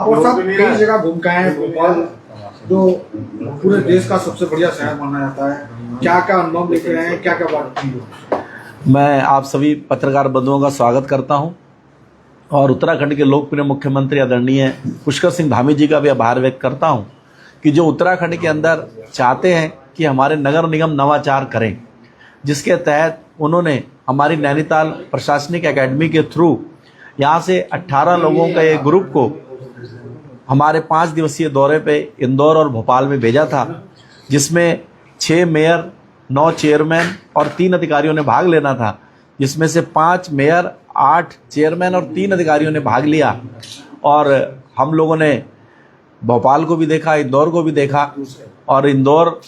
और सब कई जगह घूम के आए हैं। भोपाल जो पूरे देश का सबसे बढ़िया शहर माना जाता है, क्या क्या अनुभव लेके आए हैं, क्या क्या बात की? मैं आप सभी पत्रकार बंधुओं का स्वागत करता हूं और उत्तराखंड के लोकप्रिय मुख्यमंत्री आदरणीय पुष्कर सिंह धामी जी का भी आभार व्यक्त करता हूं कि जो उत्तराखंड के अंदर चाहते हैं कि हमारे नगर निगम नवाचार करें, जिसके तहत उन्होंने हमारी नैनीताल प्रशासनिक एकेडमी के थ्रू यहाँ से 18 लोगों का एक ग्रुप को हमारे 5 दिवसीय दौरे पे इंदौर और भोपाल में भेजा था, जिसमें 6 मेयर, 9 चेयरमैन और 3 अधिकारियों ने भाग लेना था, जिसमें से 5 मेयर, 8 चेयरमैन और 3 अधिकारियों ने भाग लिया। और हम लोगों ने भोपाल को भी देखा, इंदौर को भी देखा, और इंदौर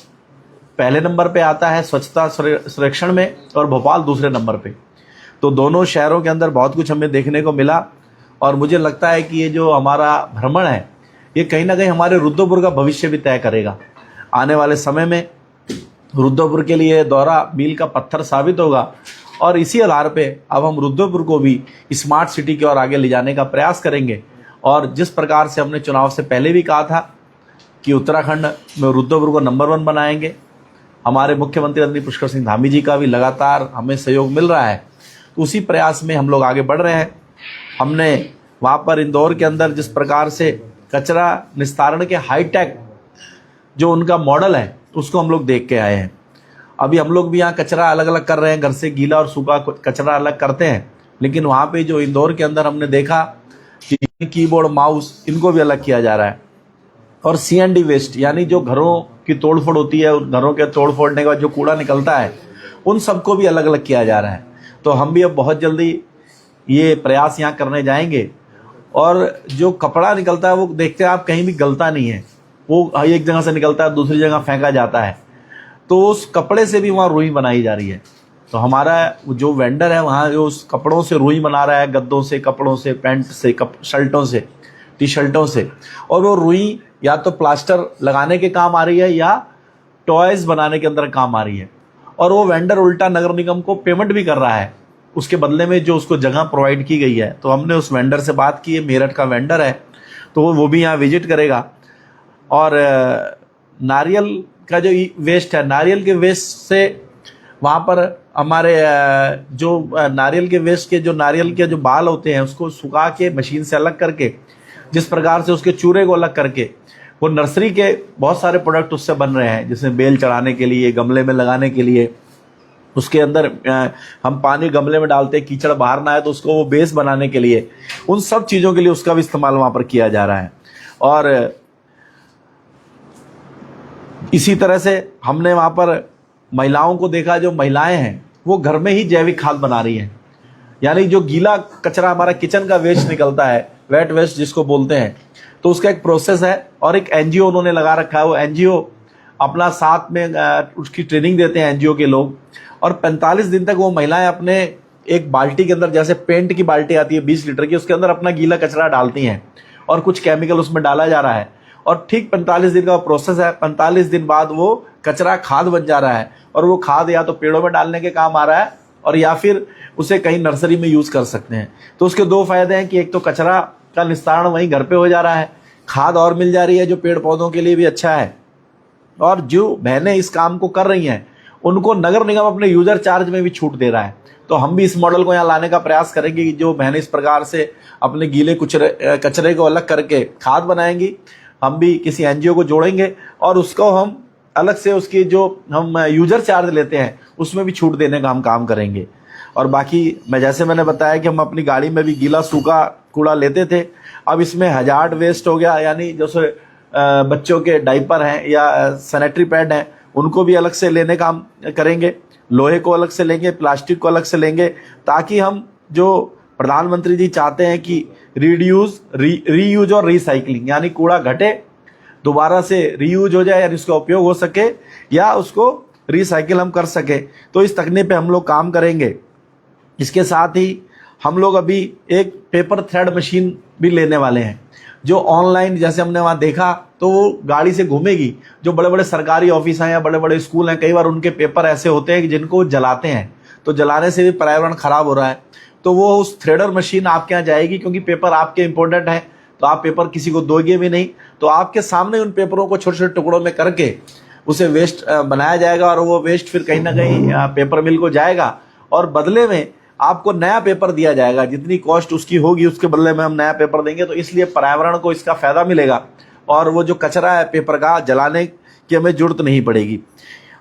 पहले नंबर पे आता है स्वच्छता सर्वेक्षण में और भोपाल दूसरे नंबर पे। तो दोनों शहरों के अंदर बहुत कुछ हमें देखने को मिला और मुझे लगता है कि ये जो हमारा भ्रमण है ये कहीं ना कहीं हमारे रुद्रपुर का भविष्य भी तय करेगा। आने वाले समय में रुद्रपुर के लिए दौरा मील का पत्थर साबित होगा और इसी आधार पे अब हम रुद्रपुर को भी स्मार्ट सिटी की ओर आगे ले जाने का प्रयास करेंगे। और जिस प्रकार से हमने चुनाव से पहले भी कहा था कि उत्तराखंड में रुद्रपुर को नंबर 1 बनाएंगे, हमारे मुख्यमंत्री आदरणीय पुष्कर सिंह धामी जी का भी लगातार हमें सहयोग मिल रहा है, तो उसी प्रयास में हम लोग आगे बढ़ रहे हैं। हमने वहाँ पर इंदौर के अंदर जिस प्रकार से कचरा निस्तारण के हाईटेक जो उनका मॉडल है उसको हम लोग देख के आए हैं। अभी हम लोग भी यहाँ कचरा अलग अलग कर रहे हैं, घर से गीला और सूखा कचरा अलग करते हैं, लेकिन वहाँ पे जो इंदौर के अंदर हमने देखा कि कीबोर्ड, माउस इनको भी अलग किया जा रहा है। और CND वेस्ट यानी जो घरों की तोड़फोड़ होती है, घरों के तोड़ फोड़ने के बाद जो कूड़ा निकलता है उन सबको भी अलग अलग किया जा रहा है। तो हम भी अब बहुत जल्दी ये प्रयास यहाँ करने जाएंगे। और जो कपड़ा निकलता है वो देखते हैं आप, कहीं भी गलता नहीं है, वो एक जगह से निकलता है दूसरी जगह फेंका जाता है, तो उस कपड़े से भी वहाँ रुई बनाई जा रही है। तो हमारा जो वेंडर है वहाँ जो उस कपड़ों से रुई बना रहा है, गद्दों से, कपड़ों से, पैंट से, शर्टों से, टी शर्टों से, और वो रुई या तो प्लास्टर लगाने के काम आ रही है या टॉयज बनाने के अंदर काम आ रही है। और वो वेंडर उल्टा नगर निगम को पेमेंट भी कर रहा है उसके बदले में जो उसको जगह प्रोवाइड की गई है। तो हमने उस वेंडर से बात की है, मेरठ का वेंडर है, तो वो भी यहाँ विजिट करेगा। और नारियल का जो वेस्ट है, नारियल के वेस्ट से वहाँ पर हमारे जो नारियल के वेस्ट के जो नारियल के जो बाल होते हैं उसको सुखा के मशीन से अलग करके, जिस प्रकार से उसके चूरे को अलग करके वो नर्सरी के बहुत सारे प्रोडक्ट उससे बन रहे हैं, जिसमें बेल चढ़ाने के लिए, गमले में लगाने के लिए, उसके अंदर हम पानी गमले में डालते हैं, कीचड़ बाहर ना आए तो उसको वो बेस बनाने के लिए, उन सब चीज़ों के लिए उसका भी इस्तेमाल वहाँ पर किया जा रहा है। और इसी तरह से हमने वहाँ पर महिलाओं को देखा, जो महिलाएं हैं वो घर में ही जैविक खाद बना रही हैं। यानी जो गीला कचरा हमारा किचन का वेस्ट निकलता है, वेट वेस्ट जिसको बोलते हैं, तो उसका एक प्रोसेस है और एक NGO उन्होंने लगा रखा है। वो NGO अपना साथ में उसकी ट्रेनिंग देते हैं NGO के लोग, और 45 दिन तक वो महिलाएं अपने एक बाल्टी के अंदर, जैसे पेंट की बाल्टी आती है 20 लीटर की, उसके अंदर अपना गीला कचरा डालती हैं और कुछ केमिकल उसमें डाला जा रहा है। और ठीक 45 दिन का प्रोसेस है। 45 दिन बाद वो कचरा खाद बन जा रहा है और वो खाद या तो पेड़ों में डालने के काम आ रहा है और या फिर उसे कहीं नर्सरी में यूज कर सकते हैं। तो उसके 2 फायदे हैं कि एक तो कचरा का निस्तारण वहीं घर पे हो जा रहा है, खाद और मिल जा रही है जो पेड़ पौधों के लिए भी अच्छा है। और जो बहनें इस काम को कर रही हैं उनको नगर निगम अपने यूजर चार्ज में भी छूट दे रहा है। तो हम भी इस मॉडल को यहाँ लाने का प्रयास करेंगे कि जो बहनें इस प्रकार से अपने गीले कचरे को अलग करके खाद बनाएंगी, हम भी किसी NGO को जोड़ेंगे और उसको हम अलग से उसकी जो हम यूजर चार्ज लेते हैं उसमें भी छूट देने का हम काम करेंगे। और बाकी मैंने बताया कि हम अपनी गाड़ी में भी गीला सूखा कूड़ा लेते थे, अब इसमें हजार्ड वेस्ट हो गया, यानी जैसे बच्चों के डायपर हैं या सैनिटरी पैड हैं उनको भी अलग से लेने का हम करेंगे, लोहे को अलग से लेंगे, प्लास्टिक को अलग से लेंगे, ताकि हम जो प्रधानमंत्री जी चाहते हैं कि रीयूज और रिसाइकलिंग, यानी कूड़ा घटे दोबारा से रीयूज हो जाए, यानी उसका उपयोग हो सके या उसको रिसाइकिल हम कर सके। तो इस तकनीक पे हम लोग काम करेंगे। इसके साथ ही हम लोग अभी एक पेपर थ्रेड मशीन भी लेने वाले हैं, जो ऑनलाइन, जैसे हमने वहाँ देखा तो वो गाड़ी से घूमेगी। जो बड़े बड़े सरकारी ऑफिस हैं या बड़े बड़े स्कूल हैं, कई बार उनके पेपर ऐसे होते हैं कि जिनको जलाते हैं, तो जलाने से भी पर्यावरण खराब हो रहा है। तो वो उस थ्रेडर मशीन आपके यहाँ जाएगी, क्योंकि पेपर आपके इंपॉर्टेंट है, तो आप पेपर किसी को दोगे भी नहीं, तो आपके सामने उन पेपरों को छोटे छोटे टुकड़ों में करके उसे वेस्ट बनाया जाएगा और वो वेस्ट फिर कहीं ना कहीं पेपर मिल को जाएगा और बदले में आपको नया पेपर दिया जाएगा। जितनी कॉस्ट उसकी होगी उसके बदले में हम नया पेपर देंगे, तो इसलिए पर्यावरण को इसका फायदा मिलेगा और वो जो कचरा है पेपर का जलाने की हमें जरूरत नहीं पड़ेगी।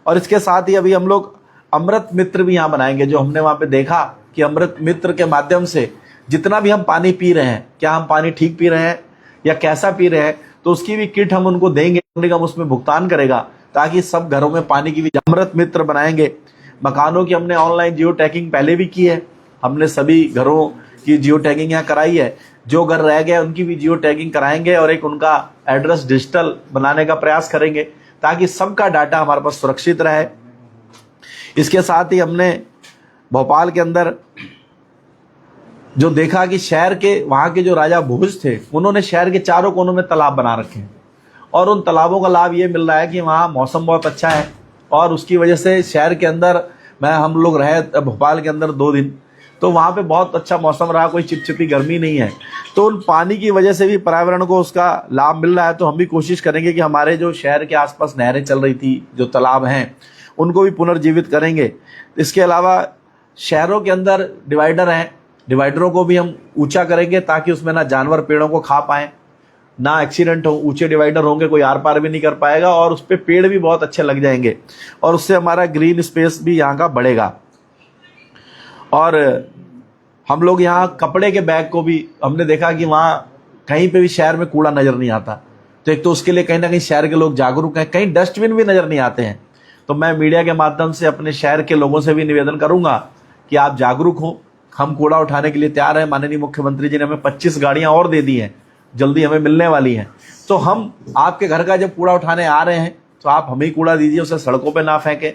और इसके साथ ही अभी हम लोग अमृत मित्र भी यहाँ बनाएंगे। जो हमने वहाँ पे देखा कि अमृत मित्र के माध्यम से जितना भी हम पानी पी रहे हैं, क्या हम पानी ठीक पी रहे हैं या कैसा पी रहे हैं, तो उसकी भी किट हम उनको देंगे, निगम उसमें भुगतान करेगा ताकि सब घरों में पानी की भी। अमृत मित्र बनाएंगे। मकानों की हमने ऑनलाइन जियो टैगिंग पहले भी की है, हमने सभी घरों की जियो टैगिंग यहाँ कराई है। जो घर रह गए उनकी भी जियो टैगिंग कराएंगे और एक उनका एड्रेस डिजिटल बनाने का प्रयास करेंगे ताकि सबका डाटा हमारे पास सुरक्षित रहे। इसके साथ ही हमने भोपाल के अंदर जो देखा कि शहर के वहाँ के जो राजा भोज थे उन्होंने शहर के चारों कोनों में तालाब बना रखे हैं और उन तालाबों का लाभ ये मिल रहा है कि वहाँ मौसम बहुत अच्छा है और उसकी वजह से शहर के अंदर हम लोग रहे भोपाल के अंदर 2 दिन, तो वहाँ पे बहुत अच्छा मौसम रहा, कोई चिपचिपी गर्मी नहीं है। तो उन पानी की वजह से भी पर्यावरण को उसका लाभ मिल रहा है। तो हम भी कोशिश करेंगे कि हमारे जो शहर के आसपास नहरें चल रही थी, जो तालाब हैं, उनको भी पुनर्जीवित करेंगे। इसके अलावा शहरों के अंदर डिवाइडर हैं, डिवाइडरों को भी हम ऊंचा करेंगे ताकि उसमें ना जानवर पेड़ों को खा पाएँ, ना एक्सीडेंट हो। ऊंचे डिवाइडर होंगे, कोई आर पार भी नहीं कर पाएगा और उस पर पेड़ भी बहुत अच्छे लग जाएंगे और उससे हमारा ग्रीन स्पेस भी यहाँ का बढ़ेगा। और हम लोग यहाँ कपड़े के बैग को भी हमने देखा कि वहाँ कहीं पे भी शहर में कूड़ा नज़र नहीं आता, तो एक तो उसके लिए कहीं ना कहीं शहर के लोग जागरूक हैं, कहीं डस्टबिन भी नज़र नहीं आते हैं। तो मैं मीडिया के माध्यम से अपने शहर के लोगों से भी निवेदन करूंगा कि आप जागरूक हो, हम कूड़ा उठाने के लिए तैयार हैं। माननीय मुख्यमंत्री जी ने हमें 25 गाड़ियां और दे दी हैं, जल्दी हमें मिलने वाली हैं। तो हम आपके घर का जब कूड़ा उठाने आ रहे हैं तो आप हमें ही कूड़ा दीजिए, उसे सड़कों पे ना फेंकें।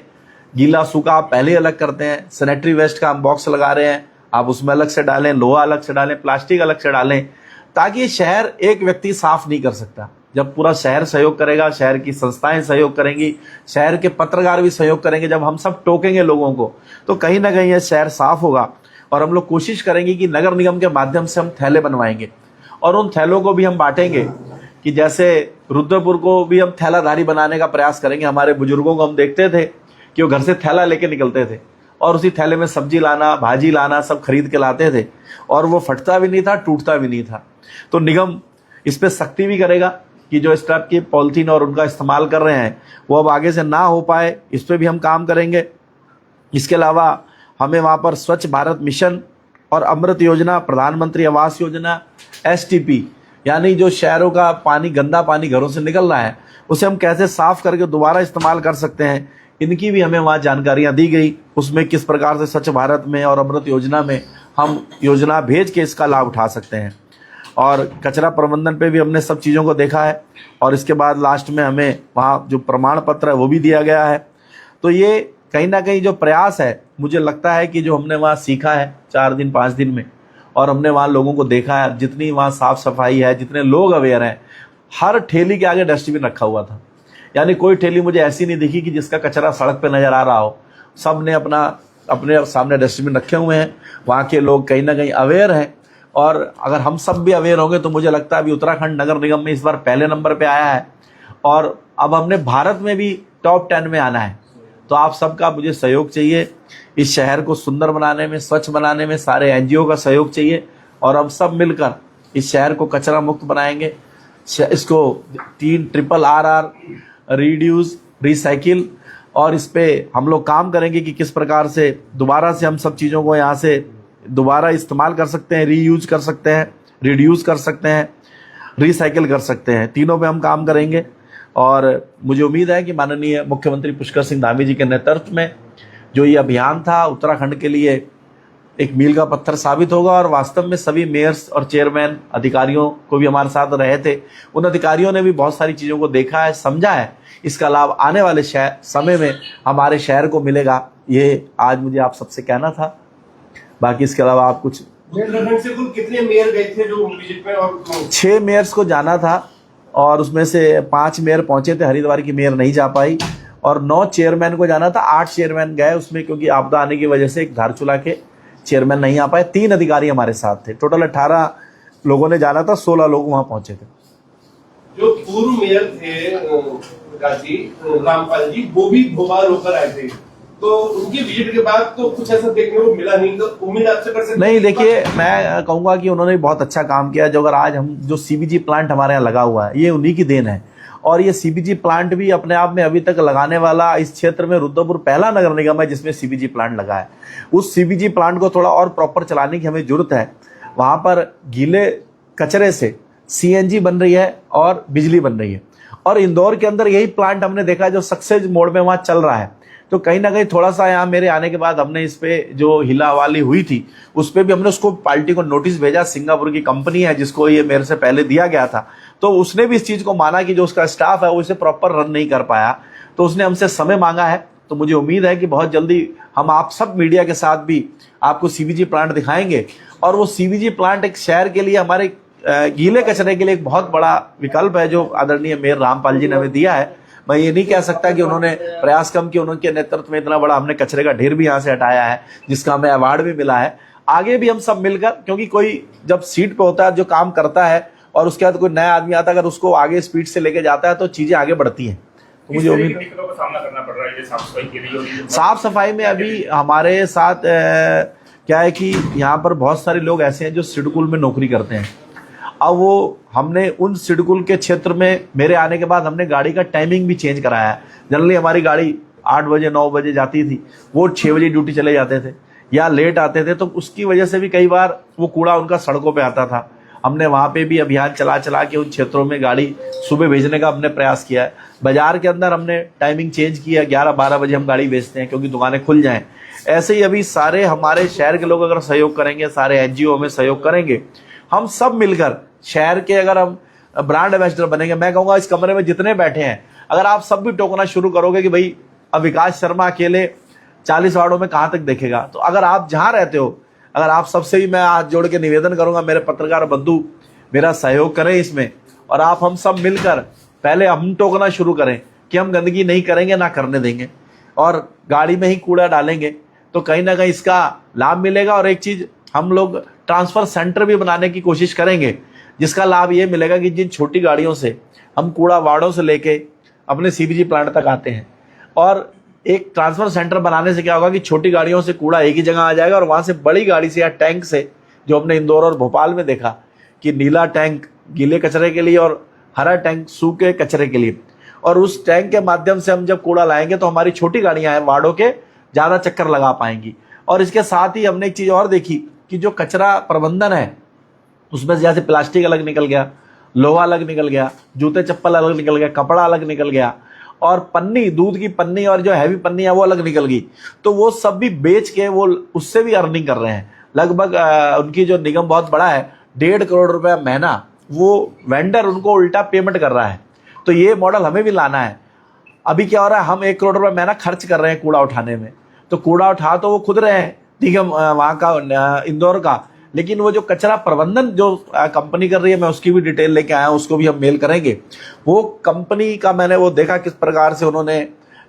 गीला सूखा आप पहले ही अलग करते हैं। सैनिटरी वेस्ट का हम बॉक्स लगा रहे हैं, आप उसमें अलग से डालें, लोहा अलग से डालें, प्लास्टिक अलग से डालें, ताकि शहर एक व्यक्ति साफ नहीं कर सकता। जब पूरा शहर सहयोग करेगा, शहर की संस्थाएं सहयोग करेंगी, शहर के पत्रकार भी सहयोग करेंगे, जब हम सब टोकेंगे लोगों को, तो कहीं ना कहीं यह शहर साफ होगा। और हम लोग कोशिश करेंगे कि नगर निगम के माध्यम से हम थैले बनवाएंगे और उन थैलों को भी हम बांटेंगे कि जैसे रुद्रपुर को भी हम थैलाधारी बनाने का प्रयास करेंगे। हमारे बुजुर्गों को हम देखते थे कि वो घर से थैला लेके निकलते थे और उसी थैले में सब्जी लाना, भाजी लाना सब खरीद के लाते थे और वो फटता भी नहीं था, टूटता भी नहीं था। तो निगम इस पर सख्ती भी करेगा कि जो इस टाइप की पॉलिथीन और उनका इस्तेमाल कर रहे हैं वो अब आगे से ना हो पाए, इस पर भी हम काम करेंगे। इसके अलावा हमें वहाँ पर स्वच्छ भारत मिशन और अमृत योजना, प्रधानमंत्री आवास योजना, STP, यानी जो शहरों का पानी, गंदा पानी घरों से निकल रहा है, उसे हम कैसे साफ करके दोबारा इस्तेमाल कर सकते हैं, इनकी भी हमें वहाँ जानकारियाँ दी गई। उसमें किस प्रकार से स्वच्छ भारत में और अमृत योजना में हम योजना भेज के इसका लाभ उठा सकते हैं। और कचरा प्रबंधन पे भी हमने सब चीज़ों को देखा है और इसके बाद लास्ट में हमें वहाँ जो प्रमाण पत्र है वो भी दिया गया है। तो ये कहीं ना कहीं जो प्रयास है, मुझे लगता है कि जो हमने वहाँ सीखा है 4 दिन 5 दिन में, और हमने वहाँ लोगों को देखा है, जितनी वहाँ साफ सफाई है, जितने लोग अवेयर हैं, हर ठेली के आगे डस्टबिन रखा हुआ था। यानी कोई ठेली मुझे ऐसी नहीं दिखी कि जिसका कचरा सड़क पे नज़र आ रहा हो। सब ने अपने सामने डस्टबिन रखे हुए हैं। वहाँ के लोग कहीं ना कहीं अवेयर हैं और अगर हम सब भी अवेयर होंगे तो मुझे लगता है अभी उत्तराखंड नगर निगम में इस बार पहले नंबर पे आया है और अब हमने भारत में भी टॉप 10 में आना है। तो आप सबका मुझे सहयोग चाहिए इस शहर को सुंदर बनाने में, स्वच्छ बनाने में। सारे NGO का सहयोग चाहिए और हम सब मिलकर इस शहर को कचरा मुक्त बनाएंगे। इसको 3 RRR, रिड्यूस, रिसाइकिल, और इस पे हम लोग काम करेंगे कि किस प्रकार से दोबारा से हम सब चीज़ों को यहाँ से दोबारा इस्तेमाल कर सकते हैं, रीयूज कर सकते हैं, रिड्यूस कर सकते हैं, रिसाइकिल कर सकते हैं। तीनों पे हम काम करेंगे और मुझे उम्मीद है कि माननीय मुख्यमंत्री पुष्कर सिंह धामी जी के नेतृत्व में जो ये अभियान था उत्तराखंड के लिए एक मील का पत्थर साबित होगा। और वास्तव में सभी मेयर्स और चेयरमैन अधिकारियों को भी हमारे साथ रहे थे, उन अधिकारियों ने भी बहुत सारी चीज़ों को देखा है, समझा है। इसका लाभ आने वाले समय में हमारे शहर को मिलेगा। ये आज मुझे आप सबसे कहना था। बाकी इसके अलावा आप कुछ से कुल कितने मेयर गए थे जो विजिट पे? और 6 मेयर्स को जाना था और उसमें से 5 मेयर पहुंचे थे, हरिद्वार की मेयर नहीं जा पाई, और 9 चेयरमैन को जाना था। 8 चेयरमैन गए उसमें, क्योंकि आपदा आने की वजह से एक धारचूला के चेयरमैन नहीं आ पाए। 3 अधिकारी हमारे साथ थे। टोटल 18 लोगों ने जाना था, 16 लोग वहां पहुंचे थे। जो पूर्व मेयर थे गाजी रामपाल जी, वो भी भोपाल होकर आए थे, तो उनकी विजिट के बाद तो कुछ ऐसा देखने को मिला नहीं, तो उम्मीद आपसे कर सकते? नहीं, देखिए, मैं कहूंगा कि उन्होंने बहुत अच्छा काम किया। जो अगर आज हम जो सीबीजी प्लांट हमारे यहाँ लगा हुआ है, ये उन्हीं की देन है। और ये सीबीजी प्लांट भी अपने आप में अभी तक लगाने वाला इस क्षेत्र में रुद्रपुर पहला नगर निगम है जिसमें सीबीजी प्लांट लगा है। उस सीबीजी प्लांट को थोड़ा और प्रॉपर चलाने की हमें जरूरत है। वहां पर गीले कचरे से सीएनजी बन रही है और बिजली बन रही है, और इंदौर के अंदर यही प्लांट हमने देखा है जो सक्सेस मोड में वहां चल रहा है। तो कहीं ना कहीं थोड़ा सा यहाँ मेरे आने के बाद हमने इस पे जो हिलावाली हुई थी उस पे भी हमने उसको पार्टी को नोटिस भेजा। सिंगापुर की कंपनी है जिसको ये मेरे से पहले दिया गया था, तो उसने भी इस चीज को माना कि जो उसका स्टाफ है वो इसे प्रॉपर रन नहीं कर पाया, तो उसने हमसे समय मांगा है। तो मुझे उम्मीद है कि बहुत जल्दी हम आप सब मीडिया के साथ भी आपको सीबीजी प्लांट दिखाएंगे। और वो सीबीजी प्लांट एक शहर के लिए, हमारे गीले कचरे के लिए एक बहुत बड़ा विकल्प है जो आदरणीय मेयर रामपाल जी ने हमें दिया है। मैं ये नहीं कह सकता कि उन्होंने प्रयास कम किया, उनके नेतृत्व में इतना बड़ा हमने कचरे का ढेर भी यहाँ से हटाया है जिसका हमें अवार्ड भी मिला है। आगे भी हम सब मिलकर, क्योंकि कोई जब सीट पे होता है, जो काम करता है और उसके बाद कोई नया आदमी आता है, अगर उसको आगे स्पीड से लेके जाता है तो चीजें आगे बढ़ती हैं। तो मुझे उम्मीद, दिक्कतों का सामना करना पड़ रहा है, साफ सफाई के लिए। साफ सफाई में अभी हमारे साथ क्या है कि यहाँ पर बहुत सारे लोग ऐसे हैं जो सिडकुल में नौकरी करते हैं। अब वो हमने उन सिडकुल के क्षेत्र में मेरे आने के बाद हमने गाड़ी का टाइमिंग भी चेंज कराया है। जनरली हमारी गाड़ी 8 बजे 9 बजे जाती थी, वो 6 बजे ड्यूटी चले जाते थे या लेट आते थे, तो उसकी वजह से भी कई बार वो कूड़ा उनका सड़कों पे आता था। हमने वहाँ पे भी अभियान चला के उन क्षेत्रों में गाड़ी सुबह भेजने का हमने प्रयास किया है। बाजार के अंदर हमने टाइमिंग चेंज किया, 11-12 बजे हम गाड़ी भेजते हैं क्योंकि दुकानें खुल जाएं। ऐसे ही अभी सारे हमारे शहर के लोग अगर सहयोग करेंगे, सारे एनजीओ में सहयोग करेंगे, हम सब मिलकर शहर के अगर हम ब्रांड एम्बेसडर बनेंगे। मैं कहूंगा इस कमरे में जितने बैठे हैं, अगर आप सब भी टोकना शुरू करोगे कि भाई अब विकास शर्मा अकेले 40 वार्डों में कहां तक देखेगा, तो अगर आप जहां रहते हो, अगर आप सबसे भी मैं हाथ जोड़ के निवेदन करूंगा, मेरे पत्रकार बंधु मेरा सहयोग करें इसमें, और आप हम सब मिलकर पहले हम टोकना शुरू करें कि हम गंदगी नहीं करेंगे, ना करने देंगे, और गाड़ी में ही कूड़ा डालेंगे, तो कहीं ना कहीं इसका लाभ मिलेगा। और एक चीज, हम लोग ट्रांसफर सेंटर भी बनाने की कोशिश करेंगे जिसका लाभ ये मिलेगा कि जिन छोटी गाड़ियों से हम कूड़ा वार्डों से लेके अपने सीबीजी प्लांट तक आते हैं, और एक ट्रांसफर सेंटर बनाने से क्या होगा कि छोटी गाड़ियों से कूड़ा एक ही जगह आ जाएगा, और वहां से बड़ी गाड़ी से या टैंक से, जो हमने इंदौर और भोपाल में देखा कि नीला टैंक गीले कचरे के लिए और हरा टैंक सूखे कचरे के लिए, और उस टैंक के माध्यम से हम जब कूड़ा लाएंगे तो हमारी छोटी गाड़ियां हैं वार्डों के ज्यादा चक्कर लगा पाएंगी। और इसके साथ ही हमने एक चीज और देखी कि जो कचरा प्रबंधन है उसमें से जैसे प्लास्टिक अलग निकल गया, लोहा अलग निकल गया, जूते चप्पल अलग निकल गया, कपड़ा अलग निकल गया, और पन्नी, दूध की पन्नी और जो हैवी पन्नी है वो अलग निकल गई, तो वो सब भी बेच के वो उससे भी अर्निंग कर रहे हैं। लगभग उनकी जो निगम बहुत बड़ा है, 1.5 करोड़ रुपया महीना वो वेंडर उनको उल्टा पेमेंट कर रहा है। तो ये मॉडल हमें भी लाना है। अभी क्या हो रहा है, हम 1 करोड़ रुपया महीना खर्च कर रहे हैं कूड़ा उठाने में, तो कूड़ा उठा तो वो खुद रहे हैं निगम वहाँ का, इंदौर का, लेकिन वो जो कचरा प्रबंधन जो कंपनी कर रही है, मैं उसकी भी डिटेल लेके आया हूँ, उसको भी हम मेल करेंगे। वो कंपनी का मैंने वो देखा किस प्रकार से उन्होंने,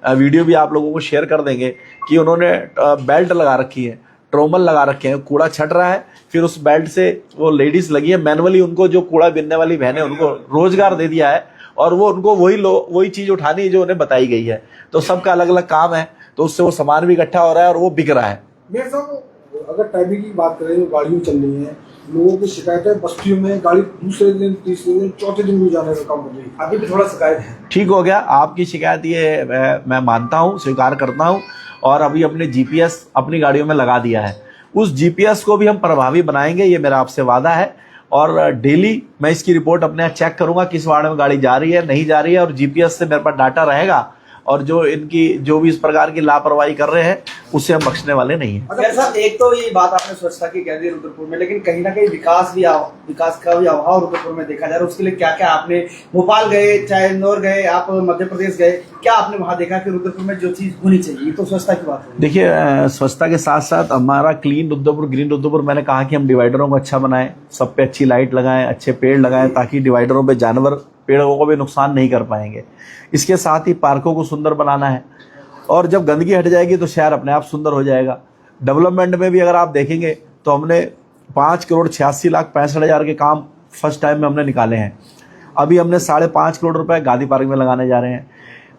वीडियो भी आप लोगों को शेयर कर देंगे कि उन्होंने बेल्ट लगा रखी है, ट्रोमल लगा रखे हैं, कूड़ा छट रहा है, फिर उस बेल्ट से वो लेडीज लगी है, मैनुअली उनको जो कूड़ा बिनने वाली बहनें, उनको रोजगार दे दिया है, और वो उनको वही चीज उठानी है जो उन्हें बताई गई है। तो सबका अलग अलग काम है, तो उससे वो सामान भी इकट्ठा हो रहा है और वो बिक रहा है। मेरे साहब, अगर टाइमिंग की बात करें, गाड़ियों चल रही है, लोगों की शिकायतें बस्तियों में गाड़ी दूसरे दिन, तीसरे दिन, चौथे दिन भी जाने का काम कर रही है, अभी भी थोड़ा शिकायत है। ठीक हो गया, आपकी शिकायत ये मैं मानता हूँ, स्वीकार करता हूँ, और अभी अपने जीपीएस अपनी गाड़ियों में लगा दिया है। उस जीपीएस को भी हम प्रभावी बनाएंगे, ये मेरा आपसे वादा है। और डेली मैं इसकी रिपोर्ट अपने यहाँ चेक करूंगा किस वार्ड में गाड़ी जा रही है, नहीं जा रही है, और जीपीएस से मेरे पास डाटा रहेगा, और जो इनकी जो भी इस प्रकार की लापरवाही कर रहे हैं उससे हम बख्शने वाले नहीं है। अच्छा, एक तो ये बात आपने स्वच्छता की कह दी रुद्रपुर में, लेकिन कहीं ना कहीं विकास का भी अभाव रुद्रपुर में देखा जा रहा है। उसके लिए क्या क्या आपने, भोपाल गए, चाहे इंदौर गए, आप मध्य प्रदेश गए, क्या आपने वहां देखा कि रुद्रपुर में जो चीज होनी चाहिए? तो स्वच्छता की बात है। देखिए, स्वच्छता के साथ साथ हमारा क्लीन रुद्रपुर, ग्रीन रुद्रपुर, मैंने कहा कि हम डिवाइडरों को अच्छा बनाएं, सब पे अच्छी लाइट लगाएं, अच्छे पेड़ लगाएं, ताकि डिवाइडरों पे जानवर पेड़ों को भी नुकसान नहीं कर पाएंगे। इसके साथ ही पार्कों को सुंदर बनाना है, और जब गंदगी हट जाएगी तो शहर अपने आप सुंदर हो जाएगा। डेवलपमेंट में भी अगर आप देखेंगे तो हमने 5,86,65,000 के काम फर्स्ट टाइम में हमने निकाले हैं। अभी हमने 5.5 करोड़ रुपए गांधी पार्क में लगाने जा रहे हैं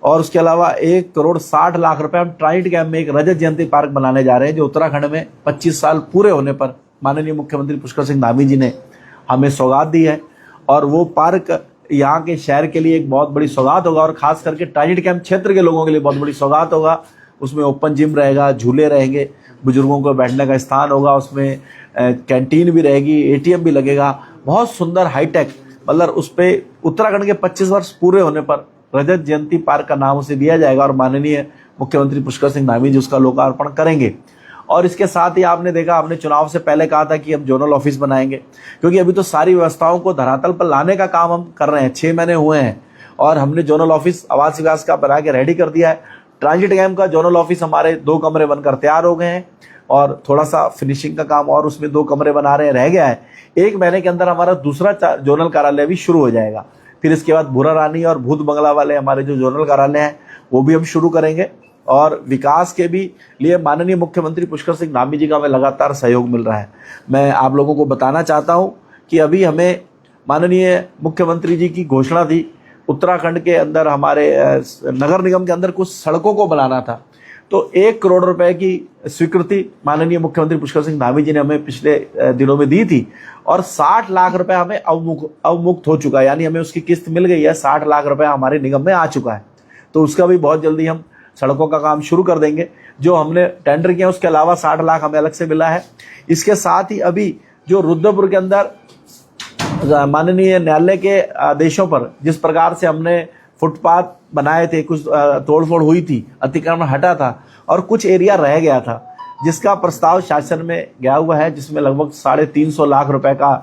और उसके अलावा 1,60,00,000 रुपए हम ट्राइड कैंप में एक रजत जयंती पार्क बनाने जा रहे हैं, जो उत्तराखंड में 25 साल पूरे होने पर माननीय मुख्यमंत्री पुष्कर सिंह धामी जी ने हमें सौगात दी है। और वो पार्क यहाँ के शहर के लिए एक बहुत बड़ी सौगात होगा और खास करके ट्राइड कैंप क्षेत्र के लोगों के लिए बहुत बड़ी सौगात होगा। उसमें ओपन जिम रहेगा, झूले रहेंगे, बुजुर्गों को बैठने का स्थान होगा, उसमें कैंटीन भी रहेगी, एटीएम भी लगेगा, बहुत सुंदर हाईटेक। मतलब उस पे उत्तराखंड के 25 वर्ष पूरे होने पर रजत जयंती पार्क का नाम उसे दिया जाएगा और माननीय मुख्यमंत्री पुष्कर सिंह धामी जी उसका लोकार्पण करेंगे। और इसके साथ ही आपने देखा, हमने चुनाव से पहले कहा था कि हम जोनल ऑफिस बनाएंगे, क्योंकि अभी तो सारी व्यवस्थाओं को धरातल पर लाने का काम हम कर रहे हैं। 6 महीने हुए हैं और हमने जोनल ऑफिस आवास विकास का बना के रेडी कर दिया है। ट्रांजिट कैंप का जोनल ऑफिस हमारे 2 कमरे बनकर तैयार हो गए हैं और थोड़ा सा फिनिशिंग का काम और उसमें 2 कमरे बना रहे हैं, रह गया है। 1 महीने के अंदर हमारा दूसरा जोनल कार्यालय भी शुरू हो जाएगा। फिर इसके बाद भूरा रानी और भूत बंगला वाले हमारे जो जोनल कार्यालय हैं वो भी हम शुरू करेंगे। और विकास के भी लिए माननीय मुख्यमंत्री पुष्कर सिंह धामी जी का हमें लगातार सहयोग मिल रहा है। मैं आप लोगों को बताना चाहता हूं कि अभी हमें माननीय मुख्यमंत्री जी की घोषणा थी, उत्तराखंड के अंदर हमारे नगर निगम के अंदर कुछ सड़कों को बनाना था, तो 1 करोड़ रुपए की स्वीकृति माननीय मुख्यमंत्री पुष्कर सिंह धामी जी ने हमें पिछले दिनों में दी थी और 60 लाख रुपए हमें अवमुक्त हो चुका है, यानी हमें उसकी किस्त मिल गई है। 60 लाख रुपए हमारे निगम में आ चुका है, तो उसका भी बहुत जल्दी हम सड़कों का काम शुरू कर देंगे। जो हमने टेंडर किया उसके अलावा 60 लाख हमें अलग से मिला है। इसके साथ ही अभी जो रुद्रपुर के अंदर माननीय न्यायालय के आदेशों पर जिस प्रकार से हमने फुटपाथ बनाए थे, कुछ तोड़फोड़ हुई थी, अतिक्रमण हटा था और कुछ एरिया रह गया था, जिसका प्रस्ताव शासन में गया हुआ है, जिसमें लगभग 350 लाख रुपए का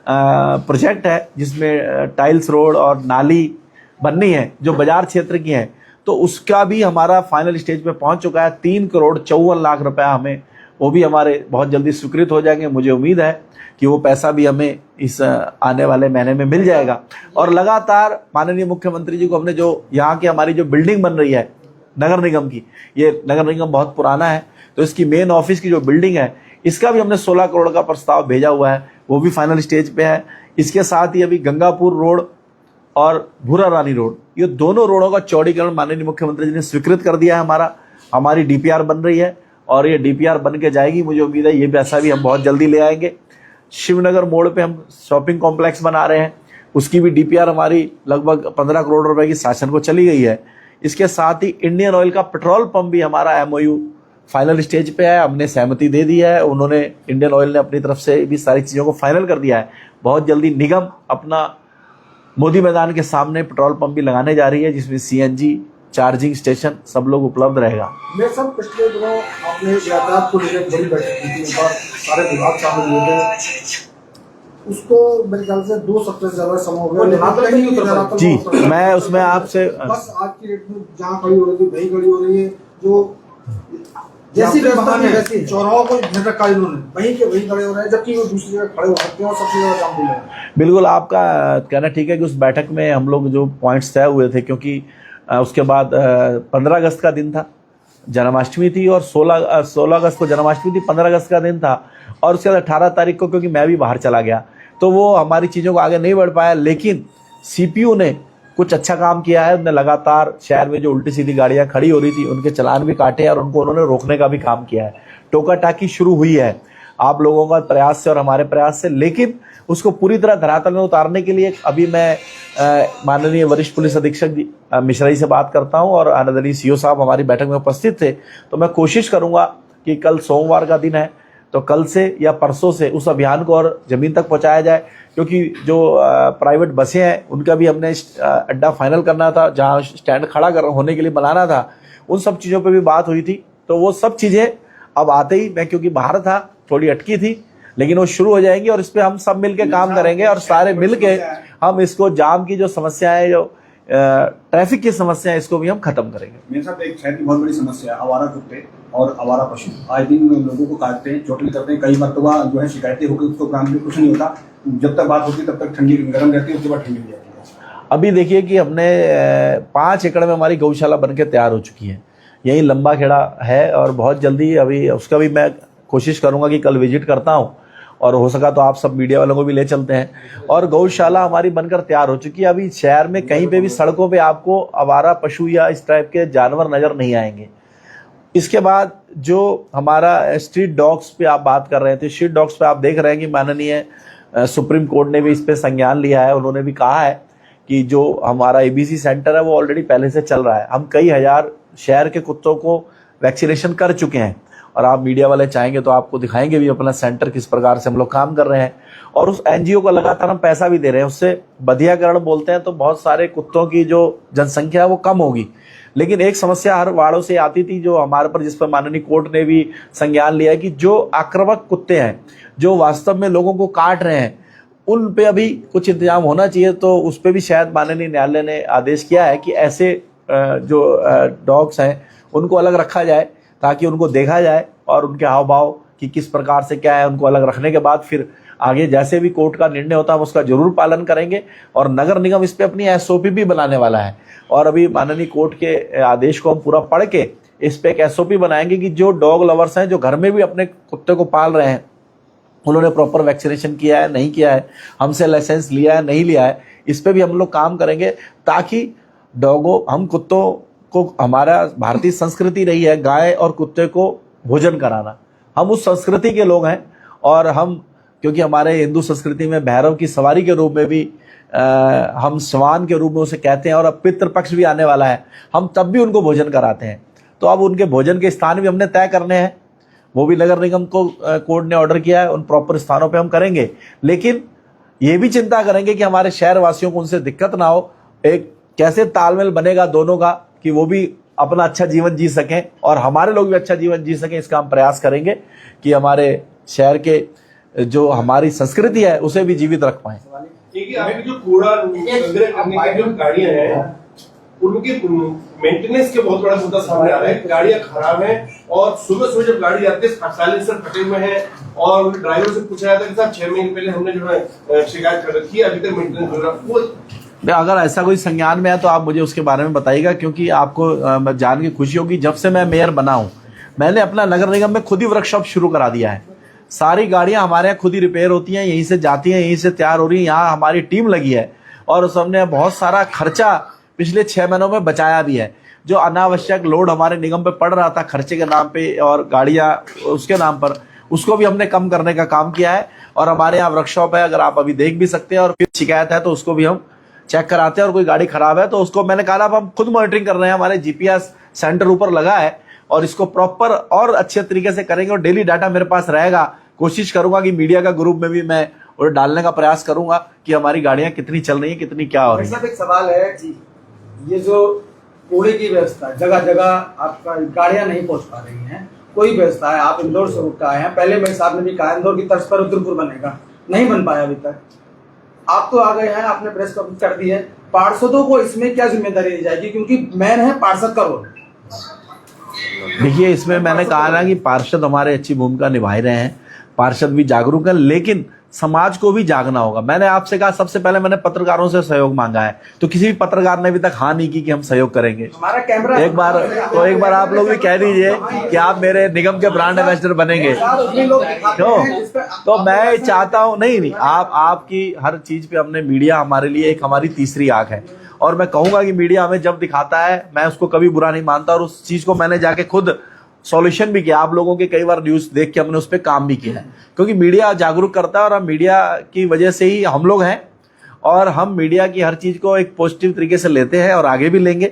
प्रोजेक्ट है, जिसमें टाइल्स रोड और नाली बननी है जो बाजार क्षेत्र की है। तो उसका भी हमारा फाइनल स्टेज पे पहुंच चुका है। 3,54,00,000 रुपए हमें वो भी हमारे बहुत जल्दी स्वीकृत हो जाएंगे। मुझे उम्मीद है कि वो पैसा भी हमें इस आने वाले महीने में मिल जाएगा। और लगातार माननीय मुख्यमंत्री जी को हमने जो यहाँ की हमारी जो बिल्डिंग बन रही है नगर निगम की, ये नगर निगम बहुत पुराना है, तो इसकी मेन ऑफिस की जो बिल्डिंग है इसका भी हमने 16 करोड़ का प्रस्ताव भेजा हुआ है, वो भी फाइनल स्टेज पे है। इसके साथ ही अभी गंगापुर रोड और भूरा रानी रोड, ये दोनों रोडों का चौड़ीकरण माननीय मुख्यमंत्री जी ने स्वीकृत कर दिया है। हमारी डीपीआर बन रही है और ये डीपीआर बन के जाएगी। मुझे उम्मीद है ये पैसा भी हम बहुत जल्दी ले आएंगे। शिवनगर मोड़ पे हम शॉपिंग कॉम्प्लेक्स बना रहे हैं, उसकी भी डीपीआर हमारी लगभग 15 करोड़ रुपए की शासन को चली गई है। इसके साथ ही इंडियन ऑयल का पेट्रोल पंप भी हमारा एमओयू फाइनल स्टेज पे है, हमने सहमति दे दी है। उन्होंने इंडियन ऑयल ने अपनी तरफ से भी सारी चीज़ों को फाइनल कर दिया है। बहुत जल्दी निगम अपना मोदी मैदान के सामने पेट्रोल पंप भी लगाने जा रही है, जिसमें सीएनजी चार्जिंग स्टेशन सब लोग उपलब्ध रहेगा। मेरे साहब, पिछले दिनों आपने यातायात को लेकर बड़ी बैठक की थी, सारे विभाग शामिल हुए थे, उसको मेरे ख्याल से 2 सप्ताह से ज्यादा समय हो गया जी। मैं उसमें आपसे बस आज की डेट में जहाँ खड़ी हो रही थी वही खड़ी हो रही है, जो जैसी व्यवस्था है वैसी चौराहों को घेर रखा है इन्होंने, वहीं के वहीं खड़े हो रहे हैं, जबकि वो दूसरी जगह खड़े हो सकते हैं और सबसे ज्यादा काम मिल रहा है। बिल्कुल आपका कहना ठीक है कि उस बैठक में हम लोग जो पॉइंट्स तय हुए थे, क्योंकि उसके बाद 15 अगस्त का दिन था, जन्माष्टमी थी, और 16 अगस्त को जन्माष्टमी थी, 15 अगस्त का दिन था, और उसके बाद 18 तारीख को क्योंकि मैं भी बाहर चला गया तो वो हमारी चीज़ों को आगे नहीं बढ़ पाया। लेकिन सीपीयू ने कुछ अच्छा काम किया है। उन्होंने लगातार शहर में जो उल्टी सीधी गाड़ियां खड़ी हो रही थी उनके चालान भी काटे और उनको उन्होंने रोकने का भी काम किया है। टोका टाकी शुरू हुई है आप लोगों का प्रयास से और हमारे प्रयास से, लेकिन उसको पूरी तरह धरातल में उतारने के लिए अभी मैं माननीय वरिष्ठ पुलिस अधीक्षक जी मिश्रा जी से बात करता हूं और आनंदनी सीओ साहब हमारी बैठक में उपस्थित थे। तो मैं कोशिश करूंगा कि कल सोमवार का दिन है तो कल से या परसों से उस अभियान को और ज़मीन तक पहुंचाया जाए, क्योंकि जो प्राइवेट बसें हैं उनका भी हमने अड्डा फाइनल करना था, जहां स्टैंड खड़ा होने के लिए बनाना था, उन सब चीज़ों पे भी बात हुई थी। तो वो सब चीज़ें अब आते ही, मैं क्योंकि बाहर था थोड़ी अटकी थी, लेकिन वो शुरू हो जाएंगी और इस पर हम सब मिलके काम करेंगे और सारे मिलके हम इसको जाम की जो समस्या है, जो ट्रैफिक की समस्या है, इसको भी हम खत्म करेंगे। मेरे साथ एक शहर की बहुत बड़ी समस्या है आवारा कुत्ते और आवारा पशु। आज दिन लोगों को काटते हैं, चोट भी करते हैं, कई मरतबा जो है शिकायतें होकर उसको काम में कुछ नहीं होता। जब तक बात होती है तब तक ठंडी गर्म रहती है, उसके बाद ठंडी हो जाती है। अभी देखिए कि हमने 5 एकड़ में हमारी गौशाला बनकर तैयार हो चुकी है, यही लंबा खेड़ा है और बहुत जल्दी अभी उसका भी मैं कोशिश करूंगा कि कल विजिट करता हूं और हो सका तो आप सब मीडिया वालों को भी ले चलते हैं। और गौशाला हमारी बनकर तैयार हो चुकी है। अभी शहर में कहीं पे भी सड़कों पे आपको आवारा पशु या इस टाइप के जानवर नजर नहीं आएंगे। इसके बाद जो हमारा स्ट्रीट डॉग्स पे आप बात कर रहे थे, स्ट्रीट डॉग्स पे आप देख रहे हैं कि माननीय सुप्रीम कोर्ट ने भी इस पे संज्ञान लिया है। उन्होंने भी कहा है कि जो हमारा एबीसी सेंटर है वो ऑलरेडी पहले से चल रहा है। हम कई हजार शहर के कुत्तों को वैक्सीनेशन कर चुके हैं और आप मीडिया वाले चाहेंगे तो आपको दिखाएंगे भी अपना सेंटर किस प्रकार से हम लोग काम कर रहे हैं। और उस एनजीओ को लगातार हम पैसा भी दे रहे हैं। उससे बधियाकरण बोलते हैं तो बहुत सारे कुत्तों की जो जनसंख्या है वो कम होगी। लेकिन एक समस्या हर वार्डों से आती थी जो हमारे पर, जिस पर माननीय कोर्ट ने भी संज्ञान लिया कि जो आक्रामक कुत्ते हैं जो वास्तव में लोगों को काट रहे हैं उन पे अभी कुछ इंतजाम होना चाहिए। तो उस पर भी शायद माननीय न्यायालय ने आदेश किया है कि ऐसे जो डॉग्स हैं उनको अलग रखा जाए ताकि उनको देखा जाए और उनके हाव भाव कि किस प्रकार से क्या है। उनको अलग रखने के बाद फिर आगे जैसे भी कोर्ट का निर्णय होता है हम उसका जरूर पालन करेंगे। और नगर निगम इस पे अपनी एसओपी भी बनाने वाला है और अभी माननीय कोर्ट के आदेश को हम पूरा पढ़ के इस पे एक एसओपी बनाएंगे कि जो डॉग लवर्स हैं जो घर में भी अपने कुत्ते को पाल रहे हैं उन्होंने प्रॉपर वैक्सीनेशन किया है नहीं किया है, हमसे लाइसेंस लिया है नहीं लिया है, इस पे भी हम लोग काम करेंगे ताकि हम कुत्तों को, हमारा भारतीय संस्कृति रही है गाय और कुत्ते को भोजन कराना, हम उस संस्कृति के लोग हैं। और हम क्योंकि हमारे हिंदू संस्कृति में भैरव की सवारी के रूप में भी हम स्वान के रूप में उसे कहते हैं और अब पितृपक्ष भी आने वाला है, हम तब भी उनको भोजन कराते हैं। तो अब उनके भोजन के स्थान भी हमने तय करने हैं, वो भी नगर निगम को कोर्ट ने ऑर्डर किया है, उन प्रॉपर स्थानों पे हम करेंगे। लेकिन ये भी चिंता करेंगे कि हमारे शहर वासियों को उनसे दिक्कत ना हो, एक कैसे तालमेल बनेगा दोनों का कि वो भी अपना अच्छा जीवन जी सकें और हमारे लोग भी अच्छा जीवन जी सकें। इसका हम प्रयास करेंगे कि हमारे शहर के जो हमारी संस्कृति है उसे भी जीवित रख पाएं। देखिए आपकी जो कूड़ा संग्रह करने की जो गाड़ियां हैं उनके मेंटेनेंस के बहुत बड़ा मुद्दा सामने आ रहा है। गाड़ियां खराब हैं और सुबह सुबह जब गाड़ी आती है साइलेंसर फटे हुए हैं और ड्राइवर से पूछा जाता है कि साहब 6 महीने पहले हमने जो है शिकायत कर रखी है, अभी तक मेंटेनेंस हो रहा है। अगर ऐसा कोई संज्ञान में है तो आप मुझे उसके बारे में बताइएगा, क्योंकि आपको जान के खुशी होगी जब से मैं मेयर बना हूं मैंने अपना नगर निगम में खुद ही वर्कशॉप शुरू करा दिया है। सारी गाड़ियां हमारे यहाँ खुद ही रिपेयर होती हैं, यहीं से जाती हैं, यहीं से तैयार हो रही हैं। यहाँ हमारी टीम लगी है और उस हमने बहुत सारा खर्चा पिछले 6 महीनों में बचाया भी है। जो अनावश्यक लोड हमारे निगम पे पड़ रहा था खर्चे के नाम पे और गाड़ियां उसके नाम पर, उसको भी हमने कम करने का काम किया है। और हमारे यहाँ वर्कशॉप है, अगर आप अभी देख भी सकते हैं। और फिर शिकायत है तो उसको भी हम चेक कराते हैं और कोई गाड़ी खराब है तो उसको मैंने कहा अब हम खुद मॉनिटरिंग कर रहे हैं, हमारे जीपीएस सेंटर ऊपर लगा है और इसको प्रॉपर और अच्छे तरीके से करेंगे और डेली डाटा मेरे पास रहेगा। कोशिश करूंगा कि मीडिया का ग्रुप में भी मैं और डालने का प्रयास करूंगा कि हमारी गाड़ियां कितनी चल रही हैं, कितनी क्या हो रही है। एक सवाल है जी, ये जो कूड़े की व्यवस्था जगह जगह आपका गाड़ियां नहीं पहुंच पा रही हैं, कोई व्यवस्था है, आप इंदौर से होकर आए हैं, पहले मेरे साहब ने भी कहा इंदौर की तर्ज पर रुद्रपुर बनेगा, नहीं बन पाया अभी तक। आप तो आ गए हैं, आपने प्रेस कॉन्फ्रेंस कर दी है, पार्षदों को इसमें क्या जिम्मेदारी दी जाएगी, क्योंकि मेन है पार्षद का रोल। देखिए इसमें मैंने कहा ना कि पार्षद हमारे अच्छी भूमिका निभा रहे हैं, पार्षद भी जागरूक है, लेकिन समाज को भी जागना होगा। मैंने आपसे कहा सबसे पहले मैंने पत्रकारों से सहयोग मांगा है, तो किसी भी पत्रकार ने अभी तक हाँ नहीं की कि हम सहयोग करेंगे। हमारा कैमरा एक बार आप लोग भी कह दीजिए कि आप मेरे निगम के ब्रांड एम्बेसडर बनेंगे। तो मैं चाहता हूँ नहीं आपकी हर चीज पे हमने, मीडिया हमारे लिए एक हमारी तीसरी आंख है और मैं कहूंगा कि मीडिया हमें जब दिखाता है मैं उसको कभी बुरा नहीं मानता और उस चीज को मैंने जाके खुद सॉल्यूशन भी किया। आप लोगों के कई बार न्यूज देख के हमने उस पर काम भी किया है, क्योंकि मीडिया जागरूक करता है और हम मीडिया की वजह से ही हम लोग हैं और हम मीडिया की हर चीज को एक पॉजिटिव तरीके से लेते हैं और आगे भी लेंगे।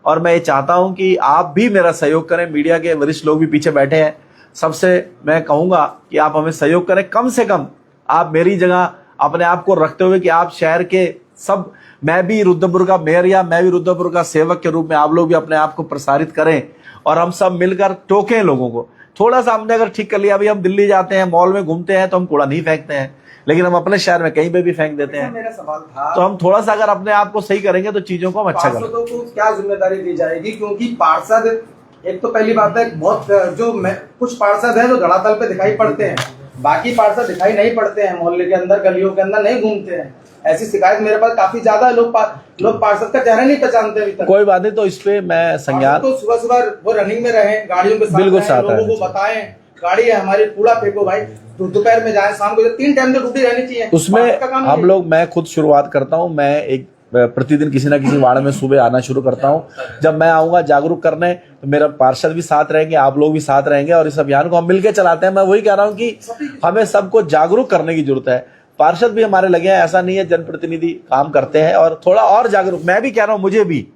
और मैं ये चाहता हूं कि आप भी मेरा सहयोग करें, मीडिया के वरिष्ठ लोग भी पीछे बैठे हैं, सबसे मैं कहूंगा कि आप हमें सहयोग करें। कम से कम आप मेरी जगह अपने आप को रखते हुए कि आप शहर के सब, मैं भी रुद्रपुर का मेयर या मैं भी रुद्रपुर का सेवक के रूप में आप लोग भी अपने आप को प्रसारित करें और हम सब मिलकर टोकें लोगों को। थोड़ा सा हमने अगर ठीक कर लिया, अभी हम दिल्ली जाते हैं, मॉल में घूमते हैं तो हम कूड़ा नहीं फेंकते हैं, लेकिन हम अपने शहर में कहीं पे भी फेंक देते हैं। मेरा सवाल था, तो हम थोड़ा सा अगर अपने आप को सही करेंगे तो चीजों को हम अच्छा करेंगे। पार्षदों को क्या जिम्मेदारी दी जाएगी, क्योंकि पार्षद एक तो पहली बात है बहुत जो कुछ पार्षद है जो धरातल पे दिखाई पड़ते हैं, बाकी पार्षद दिखाई नहीं पड़ते हैं, मोहल्ले के अंदर गलियों के अंदर नहीं घूमते हैं। ऐसी शिकायत मेरे पास काफी ज्यादा है, लोग पार्षद का चेहरा नहीं पहचानते अभी तक। कोई बात नहीं, तो इस पे मैं संज्ञान, तो सुबह सुबह वो रनिंग में रहे, गाड़ियों के साथ बिल्कुल साथ लोगों को बताएं गाड़ी है हमारी, कूड़ा फेंको भाई। तो दोपहर में जाए, शाम को 3 टाइम तो ड्यूटी रहनी चाहिए। उसमें बात का काम हम है। लोग, मैं खुद शुरुआत करता हूं। मैं एक प्रतिदिन किसी ना किसी वार्ड में सुबह आना शुरू करता हूं। जब मैं आऊंगा जागरूक करने, तो मेरा पार्षद भी साथ रहेंगे, आप लोग भी साथ रहेंगे, और इस अभियान को हम मिलकर चलाते हैं। मैं वही कह रहा हूं कि हमें सबको जागरूक करने की जरूरत है। पार्षद भी हमारे लगे हैं, ऐसा नहीं है, जनप्रतिनिधि काम करते हैं, और थोड़ा और जागरूक, मैं भी कह रहा हूं, मुझे भी,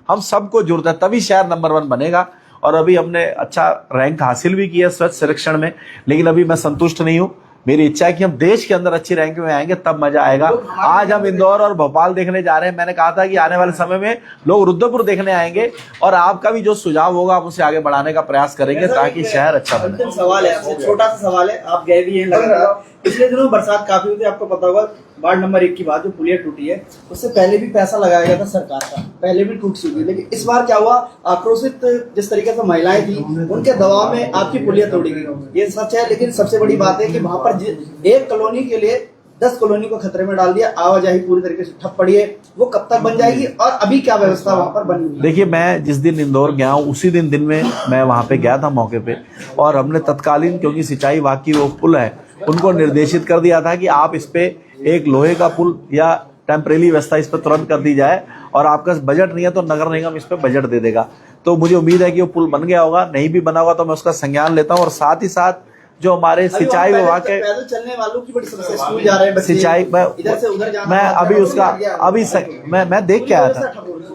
हम सबको जरूरत है, तभी शहर नंबर 1 बनेगा। और अभी हमने अच्छा रैंक हासिल भी किया स्वच्छ सर्वेक्षण में, लेकिन अभी मैं संतुष्ट नहीं हूं। मेरी इच्छा है कि हम देश के अंदर अच्छी रैंक में आएंगे, तब मजा आएगा। आज हम इंदौर और भोपाल देखने जा रहे हैं। मैंने कहा था कि आने वाले समय में लोग रुद्रपुर देखने आएंगे, और आपका भी जो सुझाव होगा आप उसे आगे बढ़ाने का प्रयास करेंगे, ताकि शहर अच्छा बने। अंतिम सवाल है आपसे, छोटा सा सवाल है, आप गए भी हैं लगातार। पिछले दिनों बरसात काफी हुई थी, आपको पता होगा। वार्ड नंबर 1 की बात, जो पुलिया टूटी है, उससे पहले भी पैसा लगाया गया था सरकार का, पहले भी टूट चुकी, लेकिन इस बार क्या हुआ, आक्रोशित जिस तरीके से महिलाएं थी, उनके दबाव में आपकी पुलिया तोड़ी गई। ये सच है, लेकिन सबसे बड़ी बात है कि वहां पर एक कॉलोनी के लिए 10 कॉलोनी को खतरे में डाल दिया। आवाजाही पूरी तरीके से ठप पड़ी है, वो कब तक बन जाएगी, और अभी क्या व्यवस्था वहां पर बनी हुई है? देखिए, मैं जिस दिन इंदौर गया हूँ, उसी दिन में मैं वहां पे गया था मौके पे, और हमने तत्कालीन, क्योंकि सिंचाई विभाग की वो पुल है, उनको निर्देशित कर दिया था कि आप इस पे एक लोहे का पुल या टेम्परेरी व्यवस्था इस पर तुरंत कर दी जाए, और आपका बजट नहीं है तो नगर निगम इस पे बजट दे देगा। तो मुझे उम्मीद है कि वो पुल बन गया होगा। नहीं भी बना होगा तो मैं उसका संज्ञान लेता हूँ। और साथ ही साथ जो हमारे सिंचाई विभाग के पैदल चलने वालों की बड़ी समस्या, स्कूल जा रहे हैं बच्चे, सिंचाई, इधर से उधर जाना, मैं अभी उसका मैं देख के आया था,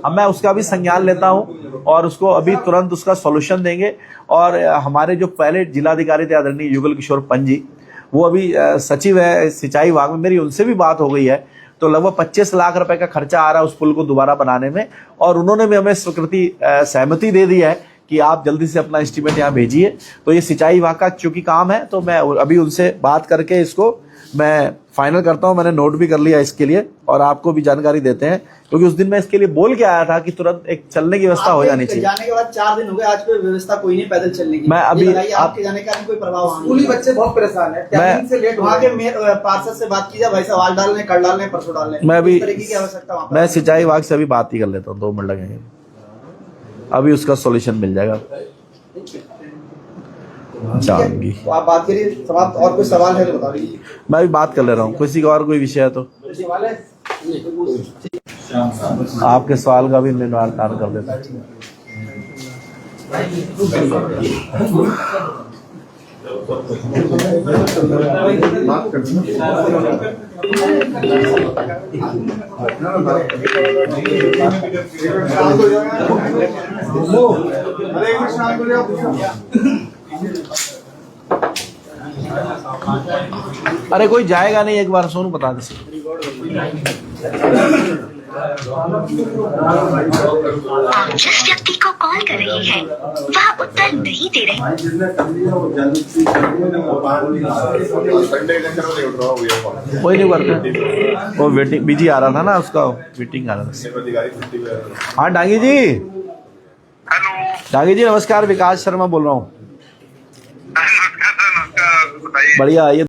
अब मैं उसका भी संज्ञान लेता हूं, और उसको अभी तुरंत उसका सॉल्यूशन देंगे। और हमारे जो पहले जिलाधिकारी थे आदरणीय युगल किशोर पंत जी, वो अभी सचिव है सिंचाई विभाग में, मेरी उनसे भी बात हो गई है। तो लगभग 25 लाख रुपए का खर्चा आ रहा है उस पुल को दोबारा बनाने में, और उन्होंने भी हमें स्वीकृति सहमति दे दी है कि आप जल्दी से अपना एस्टीमेट यहाँ भेजिए। तो ये सिंचाई विभाग का चूंकि काम है, तो मैं अभी उनसे बात करके इसको मैं फाइनल करता हूँ। मैंने नोट भी कर लिया इसके लिए, और आपको भी जानकारी देते हैं, क्योंकि उस दिन मैं इसके लिए बोल के आया था कि तुरंत एक चलने की व्यवस्था हो जानी चाहिए। जाने के बाद 4 दिन हो गए, आज कोई व्यवस्था कोई नहीं पैदल चलने की। मैं अभी आपके जाने का भी कोई प्रभाव, स्कूली बच्चे बहुत परेशान है, टाइमिंग से लेट। वहाँ के पार्षद से बात कीजिए, भाई सवाल डालने, कल डालने, परसों डालने, मैं अभी की आवश्यकता। मैं सिंचाई विभाग से अभी बात ही कर लेता हूँ, 2 मिनट लगेंगे, अभी उसका सॉल्यूशन मिल जाएगा। जाऊंगी, तो आप बात करिए, समाप्त। और कोई सवाल है तो बता दीजिए। मैं भी बात कर ले रहा हूँ, किसी का और कोई विषय है तो सवाल है, आपके सवाल का भी निवारण कर देता हूँ। अरे कोई जाएगा नहीं, एक बार सोनू बता दे। आप जिस व्यक्ति को कॉल कर रहे हैं वह उत्तर नहीं दे रहे। कोई नहीं करते, वो वेटिंग बिजी आ रहा था ना, उसका वेटिंग आ रहा था। हाँ डांगी जी, हेलो, डांगी जी नमस्कार, विकास शर्मा बोल रहा हूँ। नमस्कार सर, नमस्कार, बताइए। बढ़िया, ये